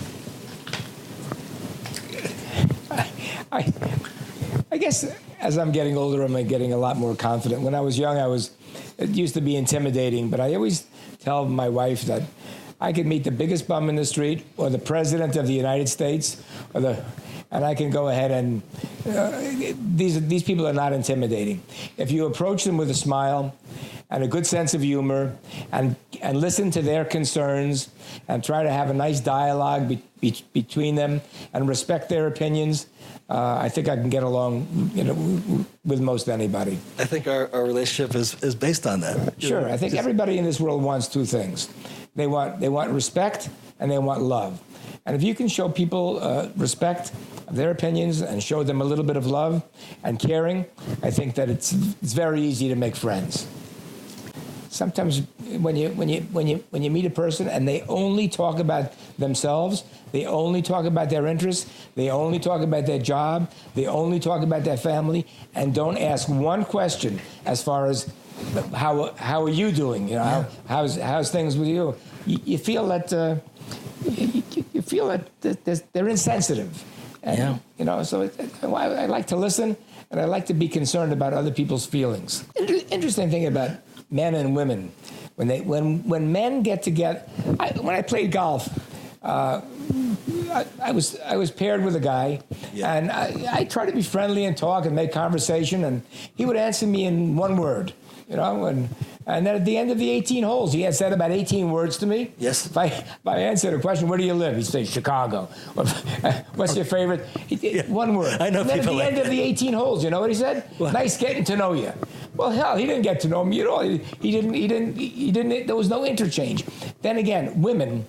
I guess as I'm getting older, I'm getting a lot more confident. When I was young, it used to be intimidating, but I always tell my wife that I could meet the biggest bum in the street or the president of the United States and I can go ahead and these people are not intimidating. If you approach them with a smile and a good sense of humor and listen to their concerns and try to have a nice dialogue between them and respect their opinions, I think I can get along, with most anybody. I think our relationship is based on that. Sure. I think everybody in this world wants 2 things. They want respect and they want love. And if you can show people respect of their opinions and show them a little bit of love and caring, I think that it's very easy to make friends. Sometimes when you meet a person and they only talk about themselves, they only talk about their interests, they only talk about their job, they only talk about their family, and don't ask one question as far as how are you doing? How's things with you? You feel that you feel that they're insensitive, and so I like to listen, and I like to be concerned about other people's feelings. Interesting thing about men and women, when men get together. When I played golf, I was paired with a guy, and I tried to be friendly and talk and make conversation, and he would answer me in one word. And then at the end of the 18 holes, he had said about 18 words to me. Yes. If I answered a question, where do you live? He'd say, Chicago. What's your favorite? One word. I know and then people at the end of the 18 holes, you know what he said? What? Nice getting to know you. Well, hell, he didn't get to know me at all. He didn't. There was no interchange. Then again, women.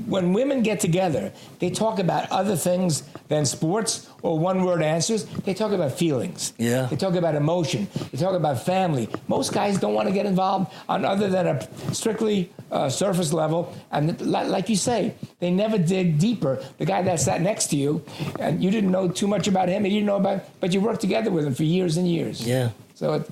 When women get together, they talk about other things than sports or one-word answers. They talk about feelings. Yeah. They talk about emotion. They talk about family. Most guys don't want to get involved on other than a strictly surface level. And like you say, they never dig deeper. The guy that sat next to you, and you didn't know too much about him, and you didn't know but you worked together with him for years and years. Yeah. So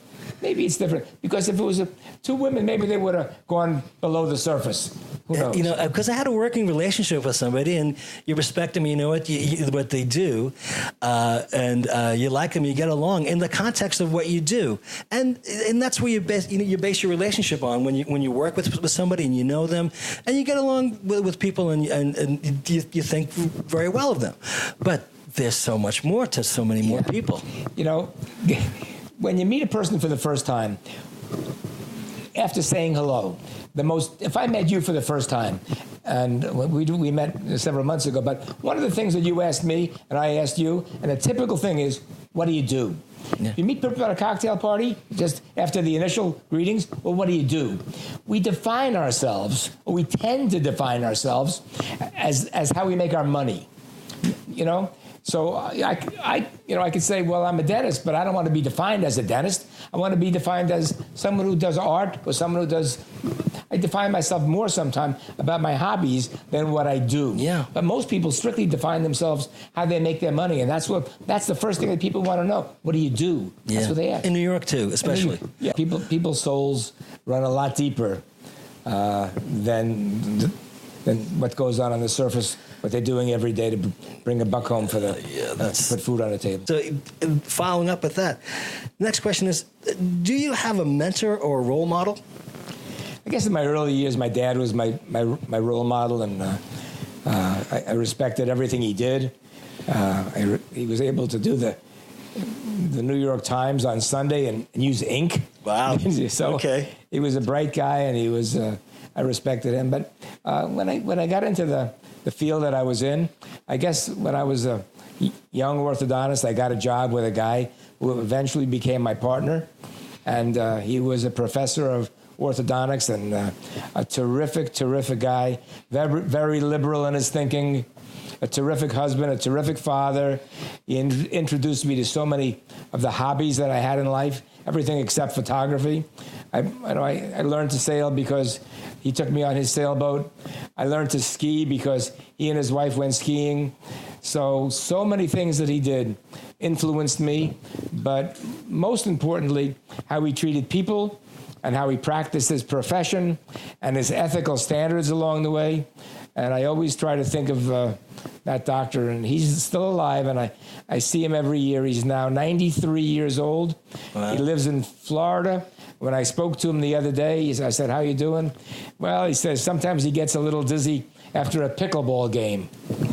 maybe it's different. Because if it was 2 women, maybe they would have gone below the surface. Who knows? Because I had a working relationship with somebody, and you respect them, you know what they do, and you like them, you get along in the context of what you do, and that's where you base your relationship on when you work with somebody and you know them, and you get along with people, and you think very well of them, but there's so much more to so many more people. When you meet a person for the first time, after saying hello, if I met you for the first time, and we met several months ago, but one of the things that you asked me and I asked you, and a typical thing is, what do you do? Yeah. You meet people at a cocktail party, just after the initial greetings, well, what do you do? We define ourselves, or we tend to define ourselves as how we make our money, So I could say, well, I'm a dentist, but I don't want to be defined as a dentist. I want to be defined as someone who does art or someone who does. I define myself more sometimes about my hobbies than what I do. Yeah. But most people strictly define themselves how they make their money, and that's the first thing that people want to know. What do you do? Yeah. That's what they ask. In New York too, especially. Yeah. People's souls run a lot deeper than what goes on the surface. What they're doing every day to bring a buck home for to put food on the table. So, following up with that, next question is: do you have a mentor or a role model? I guess in my early years, my dad was my role model, and I respected everything he did. He was able to do the New York Times on Sunday and use ink. Wow. So okay. He was a bright guy, and he was. I respected him. But when I got into the field that I was in, I guess when I was a young orthodontist, I got a job with a guy who eventually became my partner, and he was a professor of orthodontics and a terrific guy, very liberal in his thinking, a terrific husband, a terrific father. He introduced me to so many of the hobbies that I had in life, everything except photography. I learned to sail because he took me on his sailboat. I learned to ski because he and his wife went skiing. So many things that he did influenced me, but most importantly, how he treated people and how he practiced his profession and his ethical standards along the way. And I always try to think of that doctor, and he's still alive, and I see him every year. He's now 93 years old. Wow. He lives in Florida. When I spoke to him the other day, I said, "How you doing?" Well, he says sometimes he gets a little dizzy after a pickleball game.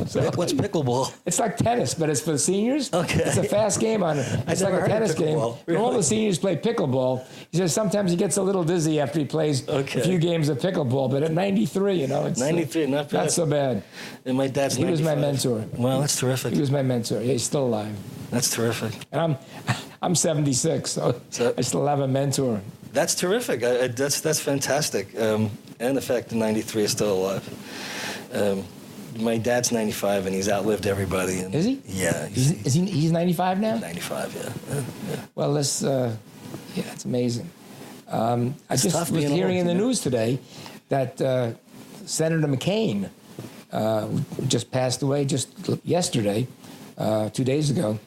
So, what's pickleball? It's like tennis, but it's for the seniors. Okay. It's a fast game on it. It's like a tennis game. Really? All the seniors play pickleball. He says sometimes he gets a little dizzy after he plays a few games of pickleball, but at 93, it's 93, not bad. Not so bad. And my dad's 95. He was my mentor. Well, that's terrific. He was my mentor. Yeah, he's still alive. That's terrific. And I'm 76, so I still have a mentor. That's terrific. That's fantastic. And the fact that 93 is still alive. My dad's 95, and he's outlived everybody. And is he? Yeah. He's 95 now? 95, yeah. Well, it's amazing. I just was hearing in the news today that Senator McCain just passed away just yesterday, 2 days ago.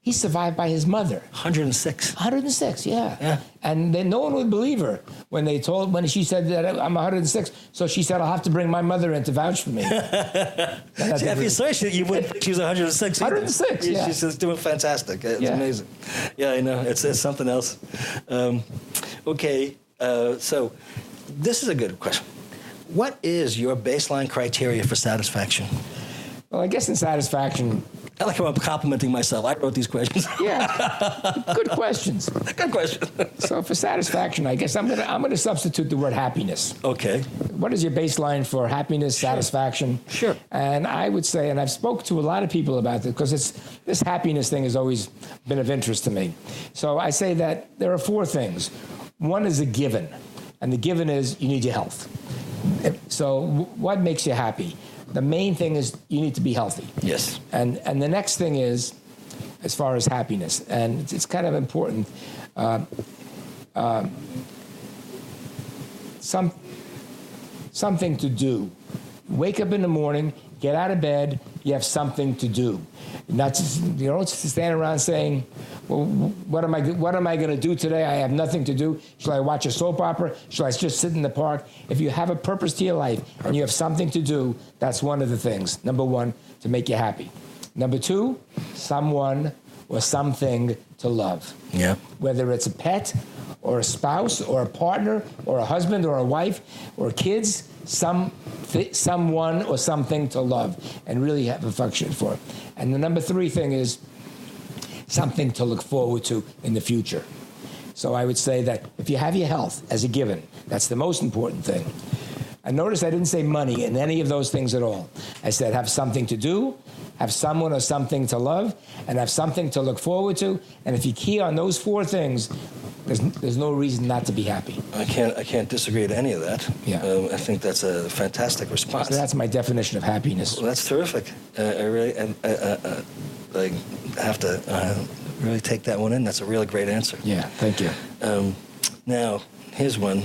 He's survived by his mother. 106. 106, yeah. And then no one would believe her when she said that I'm 106. So she said, I'll have to bring my mother in to vouch for me. If you saw her, you wouldn't think she was 106 either. 106, yeah. She's doing fantastic. It's amazing. Yeah, I know. It's something else. Okay, so this is a good question. What is your baseline criteria for satisfaction? Well, I guess in satisfaction... I like how I'm complimenting myself. I wrote these questions. Yeah, good questions. Good question. So for satisfaction, I guess I'm gonna substitute the word happiness. Okay. What is your baseline for happiness, satisfaction? Sure. And I would say, and I've spoke to a lot of people about this because this happiness thing has always been of interest to me. So I say that there are four things. One is a given, and the given is you need your health. So what makes you happy? The main thing is you need to be healthy. Yes. And the next thing is, as far as happiness, and it's kind of important, something to do. Wake up in the morning, get out of bed, you have something to do. Not just, you don't stand around saying, well, what am I going to do today? I have nothing to do. Shall I watch a soap opera? Shall I just sit in the park? If you have a purpose to your life and you have something to do, that's one of the things. Number one, to make you happy. Number two, someone or something to love. Yeah. Whether it's a pet or a spouse or a partner or a husband or a wife or kids, someone or something to love and really have affection for. And the number three thing is something to look forward to in the future. So I would say that if you have your health as a given, that's the most important thing. And notice I didn't say money in any of those things at all. I said have something to do, have someone or something to love, and have something to look forward to. And if you key on those four things, there's no reason not to be happy. I can't disagree to any of that. Yeah. I think that's a fantastic response. So that's my definition of happiness. Well, that's terrific. I really have to really take that one in. That's a really great answer. Yeah, thank you. Now, here's one.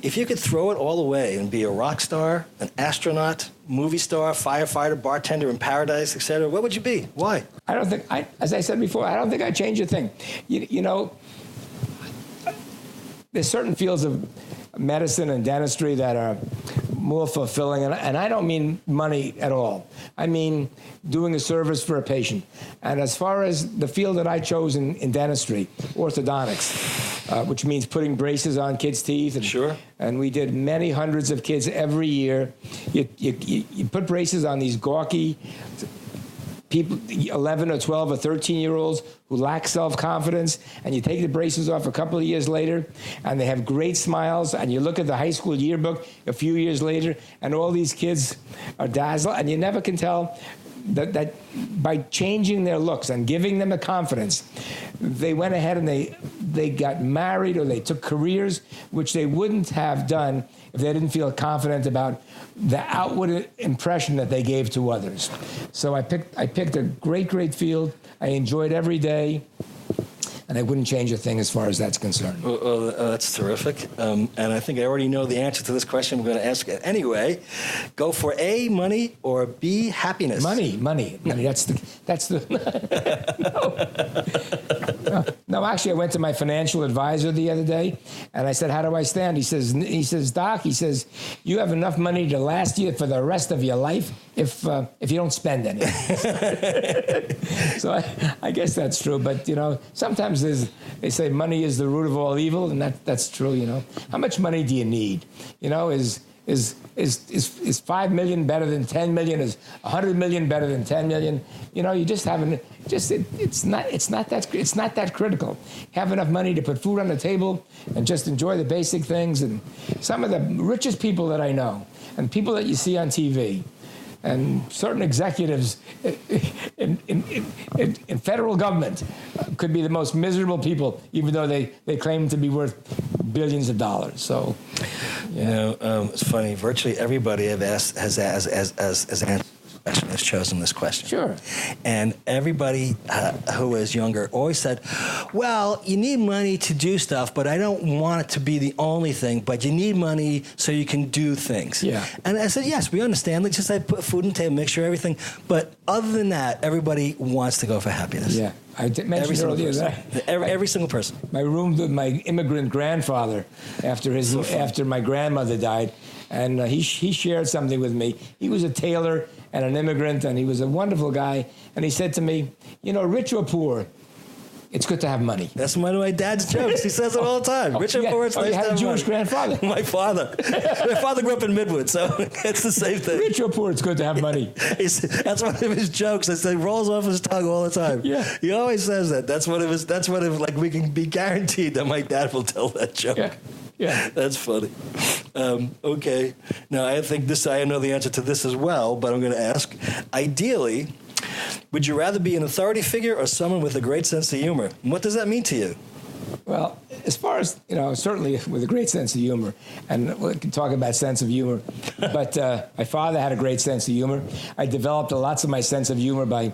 If you could throw it all away and be a rock star, an astronaut, movie star, firefighter, bartender in paradise, etc., what would you be? Why? I don't think, as I said before, I don't think I'd change a thing. You know, there's certain fields of medicine and dentistry that are more fulfilling, and I don't mean money at all. I mean doing a service for a patient. And as far as the field that I chose in dentistry, orthodontics, which means putting braces on kids' teeth. And, sure. And we did many hundreds of kids every year. You put braces on these gawky people, 11 or 12 or 13-year-olds who lack self-confidence, and you take the braces off a couple of years later, and they have great smiles, and you look at the high school yearbook a few years later, and all these kids are dazzled, and you never can tell that by changing their looks and giving them the confidence, they went ahead and they got married or they took careers which they wouldn't have done if they didn't feel confident about the outward impression that they gave to others. So I picked a great field. I enjoyed every day, and I wouldn't change a thing as far as that's concerned. Well, that's terrific. And I think I already know the answer to this question. I'm going to ask it anyway. Go for A, money, or B, happiness. Money. That's the No, actually, I went to my financial advisor the other day, and I said, "How do I stand?" He says, "Doc," he says, "you have enough money to last you for the rest of your life if you don't spend any." So I guess that's true. But sometimes they say money is the root of all evil, and that's true. How much money do you need? Is 5 million better than 10 million? Is 100 million better than 10 million? You just haven't. It's not that critical. Have enough money to put food on the table and just enjoy the basic things. And some of the richest people that I know, and people that you see on TV, and certain executives in federal government could be the most miserable people, even though they claim to be worth billions of dollars. So, it's funny. Virtually everybody I've asked has answered this question, has chosen this question. Sure. And everybody who is younger always said, "Well, you need money to do stuff, but I don't want it to be the only thing. But you need money so you can do things." Yeah. And I said, "Yes, we understand. Let's just put food on the table, make sure everything. But other than that, everybody wants to go for happiness." Yeah. I mentioned earlier that every single person. My immigrant grandfather, after my grandmother died, and he shared something with me. He was a tailor and an immigrant, and he was a wonderful guy. And he said to me, "Rich or poor, it's good to have money." That's one of my dad's jokes. He says it all the time. Rich or poor, it's nice to have money. You had a Jewish grandfather? My father grew up in Midwood, so it's the same thing. Rich or poor, it's good to have money. That's one of his jokes. It rolls off his tongue all the time. Yeah. He always says that. That's one of his. Like, we can be guaranteed that my dad will tell that joke. Yeah. Yeah. That's funny. Okay. Now, I know the answer to this as well, but I'm going to ask, ideally, would you rather be an authority figure or someone with a great sense of humor? And what does that mean to you? Well, as far as, certainly with a great sense of humor, and we can talk about sense of humor, but my father had a great sense of humor. I developed lots of my sense of humor by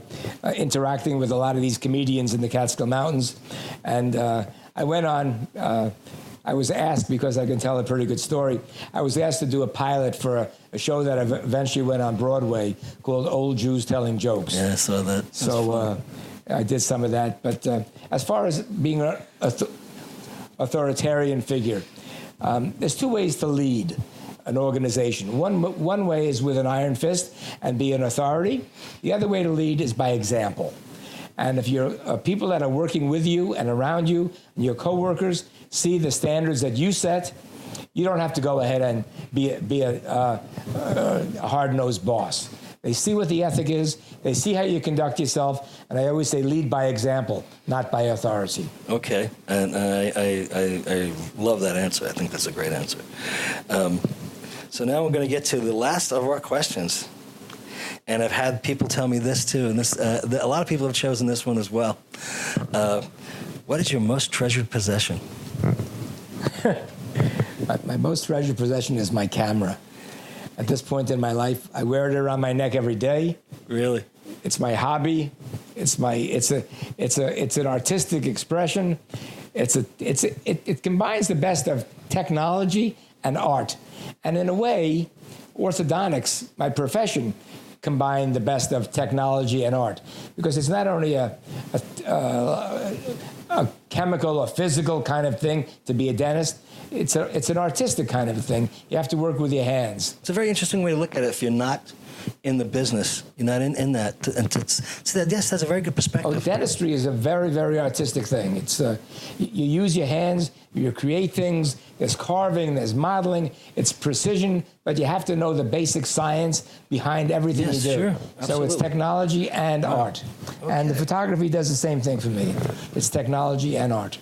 interacting with a lot of these comedians in the Catskill Mountains. And I went on... I was asked, because I can tell a pretty good story, I was asked to do a pilot for a show that eventually went on Broadway called Old Jews Telling Jokes. Yeah, I saw that. So I did some of that. But as far as being an authoritarian figure, there's two ways to lead an organization. One way is with an iron fist and be an authority. The other way to lead is by example. And if you're people that are working with you and around you, and your coworkers see the standards that you set, you don't have to go ahead and be a hard-nosed boss. They see what the ethic is. They see how you conduct yourself. And I always say lead by example, not by authority. Okay. And I love that answer. I think that's a great answer. So now we're going to get to the last of our questions. And I've had people tell me this too, and a lot of people have chosen this one as well. What is your most treasured possession? My most treasured possession is my camera. At this point in my life, I wear it around my neck every day. Really? It's my hobby. It's an artistic expression. It combines the best of technology and art. And in a way, orthodontics, my profession, combine the best of technology and art, because it's not only a chemical or physical kind of thing to be a dentist. It's an artistic kind of a thing. You have to work with your hands. It's a very interesting way to look at it if you're not in the business. You're not in that. And yes, that's a very good perspective. Oh, dentistry is a very, very artistic thing. It's you use your hands, you create things. There's carving, there's modeling. It's precision, but you have to know the basic science behind everything you do. Sure. So it's technology and art. Okay. And the photography does the same thing for me. It's technology and art.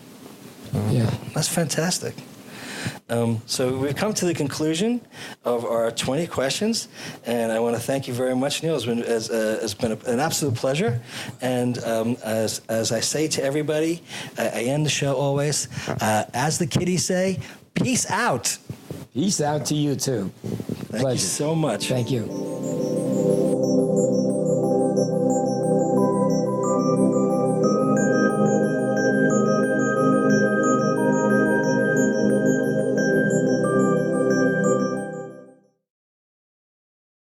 Yeah. That's fantastic. So we've come to the conclusion of our 20 questions, and I want to thank you very much, Neil. It's been an absolute pleasure. And as I say to everybody, I end the show always, as the kiddies say, peace out. Peace out to you, too. Thank you so much. Thank you.